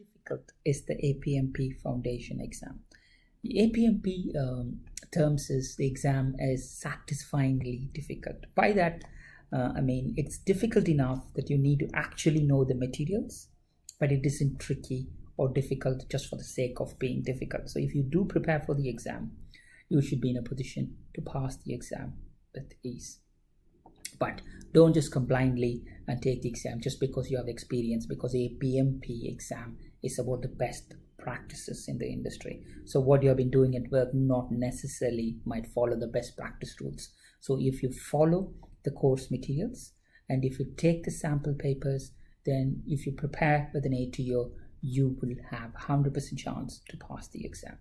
difficult is the APMP foundation exam? The APMP terms is the exam as satisfyingly difficult. By that, I mean it's difficult enough that you need to actually know the materials, but it isn't tricky or difficult just for the sake of being difficult. So if you do prepare for the exam, you should be in a position to pass the exam with ease. But don't just come blindly and take the exam just because you have experience, because APMP exam is about the best practices in the industry. So what you have been doing at work not necessarily might follow the best practice rules. So if you follow the course materials and if you take the sample papers, then if you prepare with an ATO, you will have 100% chance to pass the exam.